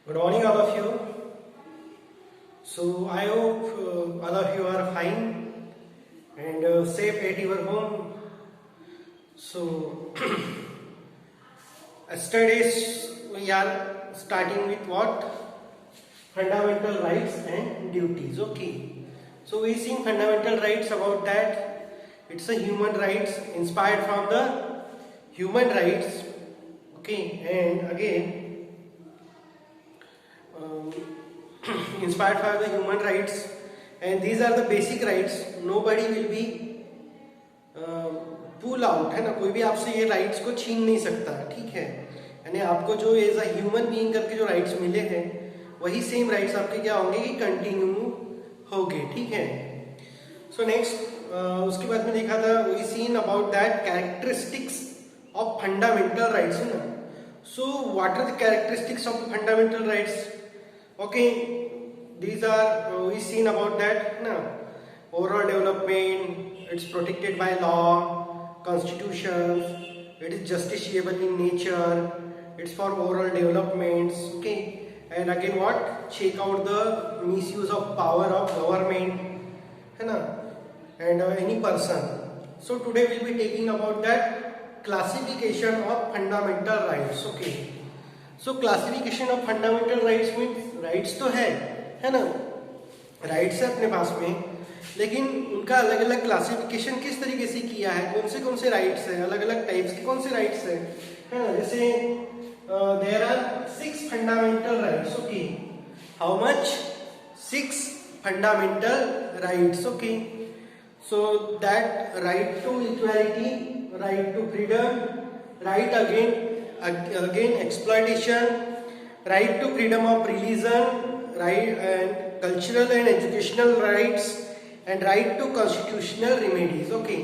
Good morning, all of you. So I hope all of you are fine and safe at your home. So yesterday's we are starting with what? Fundamental rights and duties. Okay. So we seen fundamental rights about that. It's a human rights inspired from the human rights. Okay, and again. Um, inspired by the human rights, and these are the basic rights. Nobody will be pull out, है ना, कोई भी आपसे ये rights को छीन नहीं सकता, ठीक है। यानी आपको जो एज अ ह्यूमन बीइंग करके जो राइट्स मिले हैं वही सेम राइट्स आपके क्या होंगे कि कंटिन्यू होंगे, ठीक है। सो नेक्स्ट उसके बाद में देखा था we seen about that characteristics of fundamental rights, है ना। So what are the characteristics of fundamental rights? Okay, these are we seen about that, no? Overall development, it's protected by law, constitutions, it is justiciable in nature, it's for overall developments. Okay, and again what? Check out the misuse of power of government, है ना, and any person. So today we'll be taking about that classification of fundamental rights. Okay. So classification of fundamental rights means rights तो है ना, rights है अपने पास में, लेकिन उनका अलग अलग क्लासिफिकेशन किस तरीके से किया है, कौन से राइट्स है, अलग अलग टाइप्स के कौन से राइट्स है ना। जैसे there are 6 fundamental rights. Okay, how much? 6 fundamental rights. Okay, so that right to equality, right to freedom, right again exploitation, right to freedom of religion, right and cultural and educational rights, and right to constitutional remedies. Okay,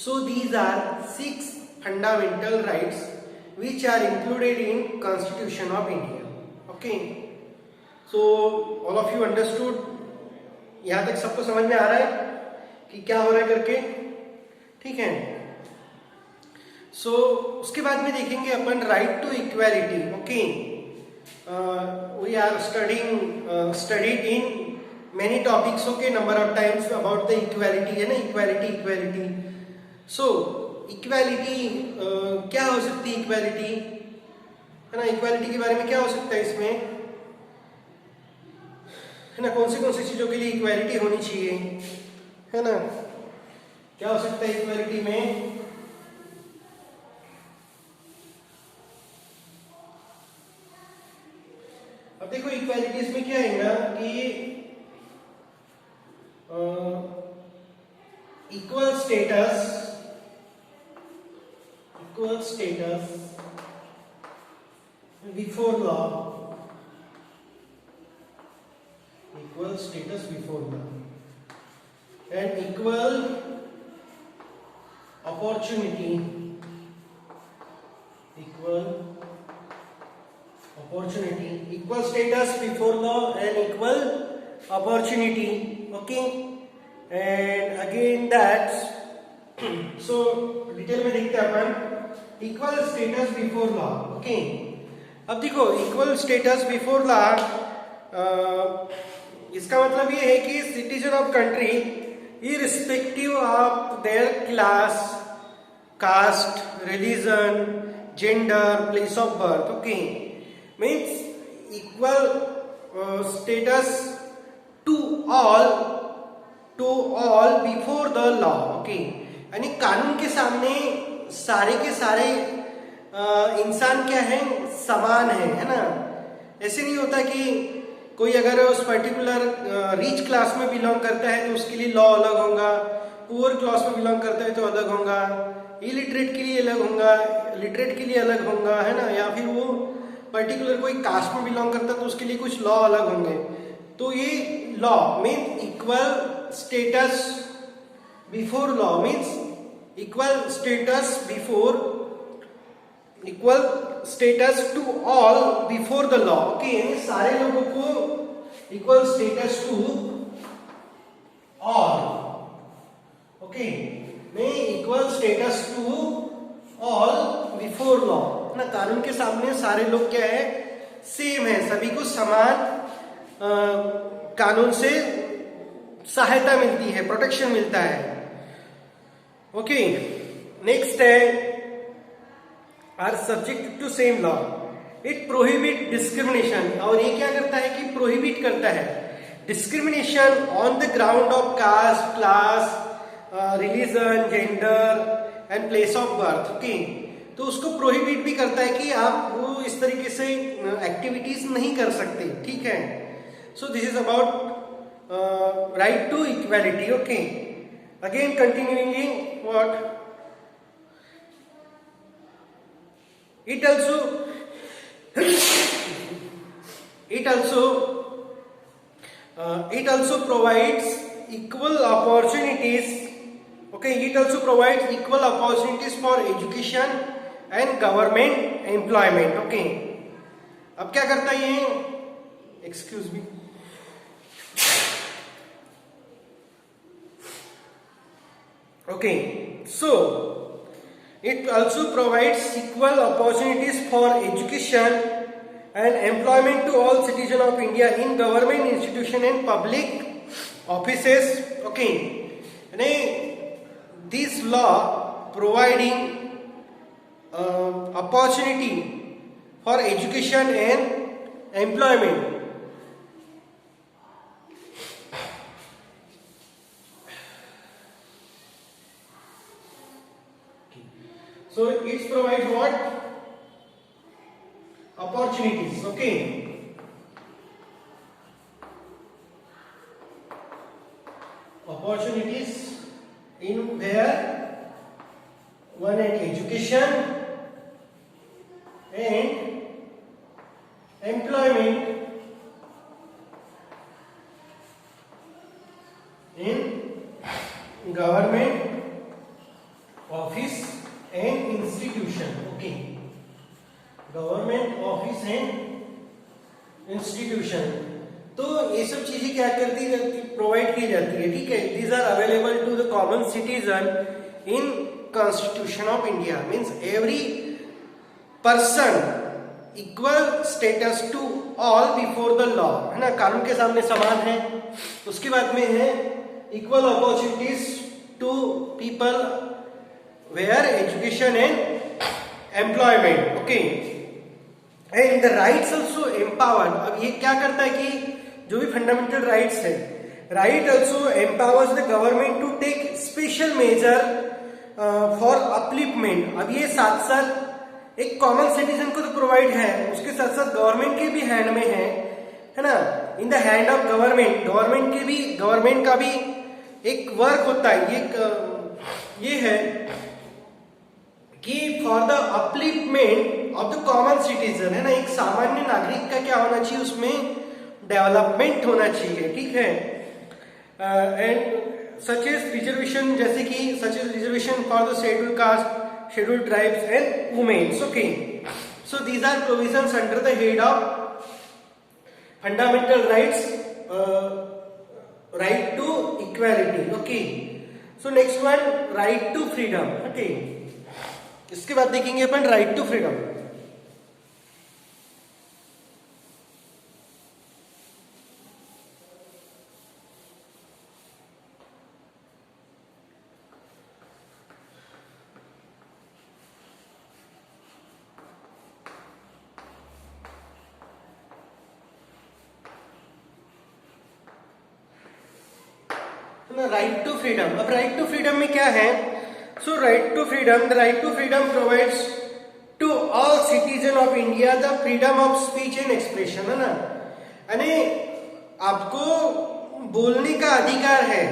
so these are 6 fundamental rights which are included in Constitution of India. Okay, so all of you understood? यहाँ तक सबको समझ में आ रहा है कि क्या हो रहा है करके, ठीक है। सो उसके बाद में देखेंगे अपन right to equality. Okay, we are studied in many topics, okay, number of times about the equality, है ना, इक्वालिटी। सो इक्वालिटी क्या हो सकती है? इक्वालिटी, है ना, इक्वालिटी के बारे में क्या हो सकता है इसमें, है ना, कौन सी चीजों के लिए इक्वालिटी होनी चाहिए, है ना, क्या हो सकता है इक्वालिटी में? अब देखो इक्वालिटीज में क्या है ना कि equal status before law, equal status before law and equal opportunity, equal status before law and equal opportunity. Okay, and again that so detail में देखते हैं अपन equal status before law. Okay, अब देखो इक्वल स्टेटस बिफोर लॉ, इसका मतलब ये है कि citizen of country irrespective of their class, caste, religion, gender, place of birth, okay, means equal status to all before the law. Okay, यानी कानून के सामने सारे के सारे इंसान क्या है? समान है ना। ऐसे नहीं होता कि कोई अगर उस पर्टिकुलर रिच क्लास में बिलोंग करता है तो उसके लिए लॉ अलग होगा, पुअर क्लास में बिलोंग करता है तो अलग होगा, इलिटरेट के लिए अलग होगा, लिटरेट के लिए अलग होगा, है ना, या फिर वो पर्टिकुलर कोई कास्ट में बिलोंग करता है तो उसके लिए कुछ लॉ अलग होंगे। तो ये law mean equal status before law, means equal status to all before the law. Okay, यानी सारे लोगों को equal status to all. Okay, में equal status to all before law, ना, कानून के सामने सारे लोग क्या है? सेम है, सभी को समान कानून से सहायता मिलती है, प्रोटेक्शन मिलता है। ओके, नेक्स्ट है are subject to same law. It prohibit discrimination, और ये क्या करता है कि प्रोहिबिट करता है discrimination on the ground of caste, class, religion, gender and place of birth. Okay, तो उसको प्रोहिबिट भी करता है कि आप वो इस तरीके से एक्टिविटीज नहीं कर सकते, ठीक है। So this is about right to equality. Okay, again continuing what it also provides equal opportunities. Okay, it also provides equal opportunities for education and government employment. Okay, अब क्या करता है ये, excuse me, okay, so it also provides equal opportunities for education and employment to all citizens of India in government institution and public offices. Okay, and this law providing opportunity for education and employment. So it provides what? Opportunities. Okay. Opportunities in where one in education and employment in government office and institution. Okay, government office and institution. तो ये सब चीजें क्या करती रहती, provide की जाती है, ठीक है। These are available to the common citizen in constitution of India. Means every person equal status to all before the law, है ना, कानून के सामने समान है। उसके बाद में है equal opportunities to people where education and employment. Okay, and the rights also empowered. अब ये क्या करता है कि जो भी फंडामेंटल राइट्स है, right also empowers the government to take special measure for upliftment. अब ये साथ साथ एक कॉमन सिटीजन को तो प्रोवाइड है, उसके साथ साथ गवर्नमेंट के भी हैंड में है ना, in the hand of government. Government का भी एक वर्क होता है, ये है कि for the upliftment of the common citizen, है ना, एक सामान्य नागरिक का क्या होना चाहिए, उसमें डेवलपमेंट होना चाहिए, ठीक है। एंड सच एज रिजर्वेशन, जैसे कि such as reservation for the scheduled caste, scheduled tribes and womens. Okay, so these are provisions under the head of fundamental rights, right to equality. Okay, so next one right to freedom. Okay, इसके बाद देखेंगे अपन right to freedom. Right to freedom, अब right to freedom में क्या है? So right to freedom, the right to freedom provides to all citizen of India the freedom of speech and expression, है ना, यानी आपको बोलने का अधिकार है,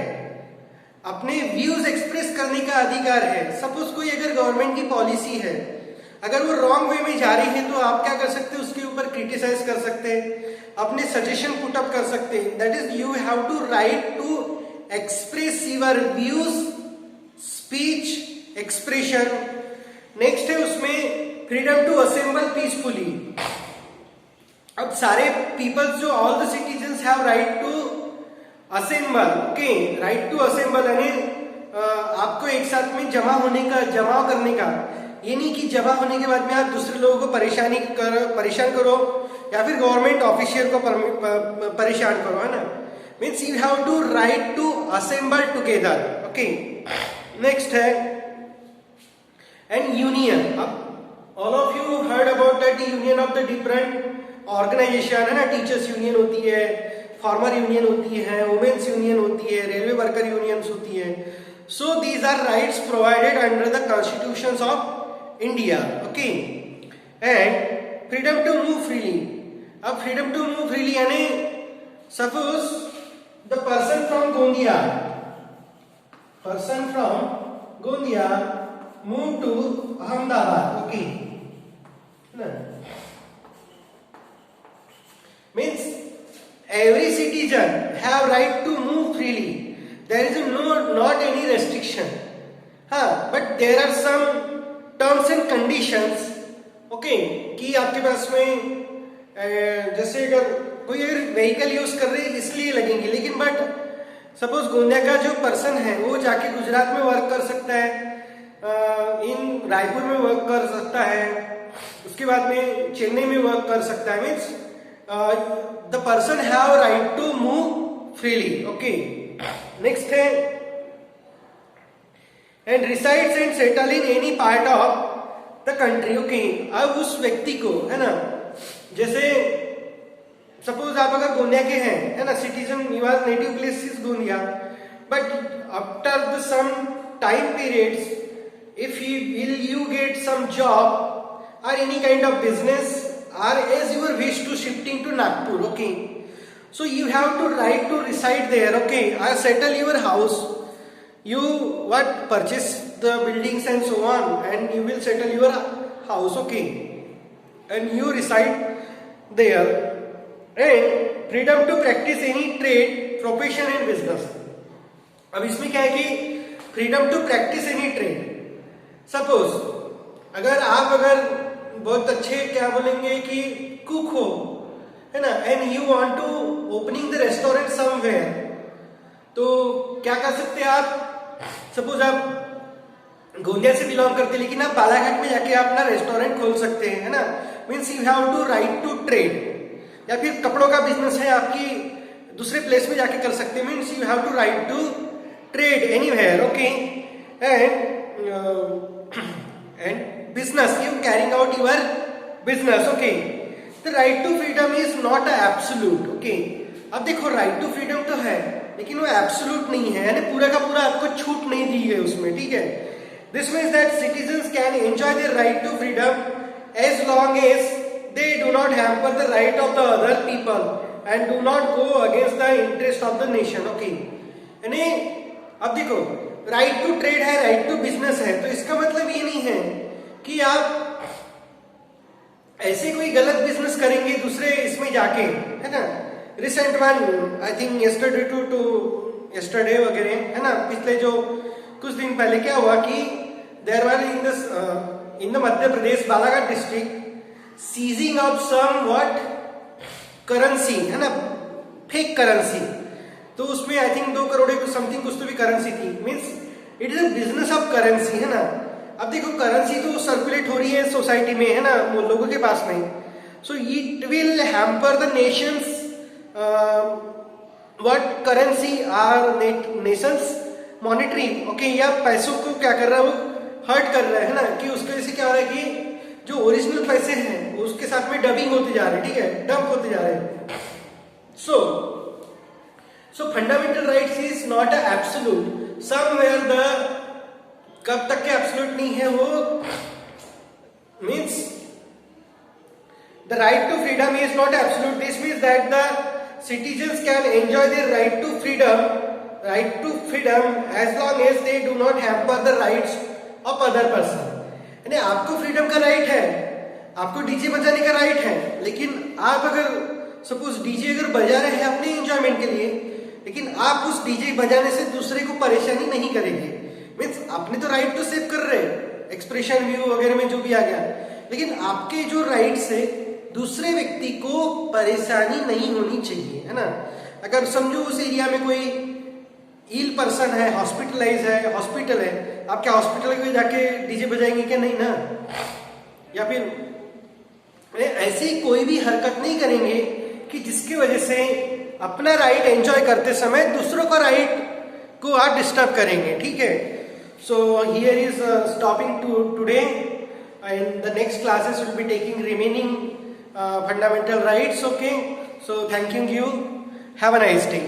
अपने व्यूज एक्सप्रेस करने का अधिकार है। सपोज कोई अगर गवर्नमेंट की पॉलिसी है, अगर वो रॉन्ग वे में जा रही है, तो आप क्या कर सकते हैं, उसके ऊपर क्रिटिसाइज कर सकते हैं, अपने सजेशन पुट अप कर सकते हैं। That is you have to right to express your views, speech, expression. Next है उसमें फ्रीडम टू असेंबल पीसफुली। अब सारे पीपल्स जो all the citizens have right to assemble. Okay, right to assemble यानी आपको एक साथ में जमा करने का, ये नहीं कि जमा होने के बाद में आप दूसरे लोगों को परेशान करो या फिर गवर्नमेंट ऑफिशियल को परेशान करो, है ना। Means you have to right to assemble together, okay. Next है एंड यूनियन। अब all of you heard about that union of the different organisation, है ना। टीचर्स यूनियन होती है, फार्मर यूनियन होती है, वुमेन्स यूनियन होती है, रेलवे वर्कर यूनियंस होती है। So these are rights provided under the constitutions of India, okay. And freedom to move freely. अब फ्रीडम टू मूव फ्रीली यानी suppose the person from Gondia move to Ahmedabad, okay. Means every citizen have right to move freely. There is not any restriction. But there are some terms and conditions. Okay, कि आपके पास में जैसे अगर कोई अगर vehicle use कर रहे हैं इसलिए लगेंगे, लेकिन बट सपोज गोंदिया का जो पर्सन है वो जाके गुजरात में वर्क कर सकता है, इन रायपुर में वर्क कर सकता है, उसके बाद में चेन्नई में वर्क कर सकता है। Means the person have right to move freely, okay. Next है and resides and settle in any part of the country, okay. अब उस व्यक्ति को, है ना, जैसे सपोज आप अगर गोंदिया के हैं, है ना, सिटीजन निवास native place is Gondia, but after the some time periods if you get some job or any kind of business or as your wish to shifting to Nagpur, okay. So you have to right to reside there, okay, or settle your house. You purchase the buildings and so on, and you will settle your house, okay, and you reside there. And freedom to practice any trade, profession and business. अब इसमें क्या है कि freedom to practice any trade. Suppose अगर बहुत अच्छे क्या बोलेंगे कि कुक हो, है ना, and you want to opening the restaurant somewhere, तो क्या कर सकते हैं आप। सपोज आप गोंदिया से बिलोंग करते हैं लेकिन आप बालाघाट में जाके अपना रेस्टोरेंट खोल सकते हैं, है ना। Means you have to right to trade. या फिर कपड़ों का बिजनेस है आपकी, दूसरे प्लेस में जाके कर सकते हैं। Means you have to right to trade anywhere, okay. And business, you carrying out your business, okay. The right to freedom is not a absolute, okay. अब देखो right to freedom तो है लेकिन वो absolute नहीं है, यानी पूरा का पूरा आपको छूट नहीं दी है उसमें, ठीक है। This means that citizens can enjoy their right to freedom as long as they do not hamper the right of the other people and do not go against the interest of the nation, okay. यानी अब देखो right to trade है, right to business है, तो इसका मतलब ये नहीं है कि आप ऐसे कोई गलत बिजनेस करेंगे दूसरे इसमें जाके, है ना। Recent one I think yesterday वगैरह, है ना, पिछले जो कुछ दिन पहले क्या हुआ कि there were in the Madhya Pradesh Balaghat district seizing of some currency, है ना, फेक करेंसी। तो उसमें आई थिंक 2 करोड़ समथिंग कुछ तो भी करेंसी थी। Means it is a business of currency, है ना। अब देखो करेंसी तो सर्कुलेट हो रही है सोसाइटी में, है ना, लोगों के पास में। So it will hamper the nations currency or nations monetary, okay. या पैसों को क्या कर रहा है, वो हर्ट कर रहा है ना, कि उसकी वजह से क्या हो रहा है कि जो ओरिजिनल पैसे हैं उसके साथ में डबिंग होते जा रहे हैं, ठीक है, डंप होते जा रहे हैं। So fundamental rights is not a absolute, somewhere the कब तक के एब्सोल्यूट नहीं है वो। Means the right to freedom is not absolute. This means that the citizens can enjoy their right to freedom as long as they do not hamper the rights of other person. यानी आपको freedom का right है, आपको DJ बजाने का right है, लेकिन आप अगर सपोज डीजे अगर बजा रहे हैं अपने एंजॉयमेंट के लिए, लेकिन आप उस डीजे बजाने से दूसरे को परेशानी नहीं करेंगे। मीन्स आपने तो राइट तो सेव कर रहे हैं, एक्सप्रेशन व्यू वगैरह में जो भी आ गया, लेकिन आपके जो राइट्स है दूसरे व्यक्ति को परेशानी नहीं होनी चाहिए, है ना। अगर समझो उस एरिया में कोई इल पर्सन है, हॉस्पिटलाइज है, हॉस्पिटल है, आप क्या हॉस्पिटल में जाके डीजे बजाएंगे क्या? नहीं ना। या फिर ऐसी कोई भी हरकत नहीं करेंगे कि जिसकी वजह से अपना राइट एंजॉय करते समय दूसरों का राइट को आप डिस्टर्ब करेंगे, ठीक है। So here is stopping today and the next classes will be taking remaining fundamental rights, okay. So thank you, have a nice day.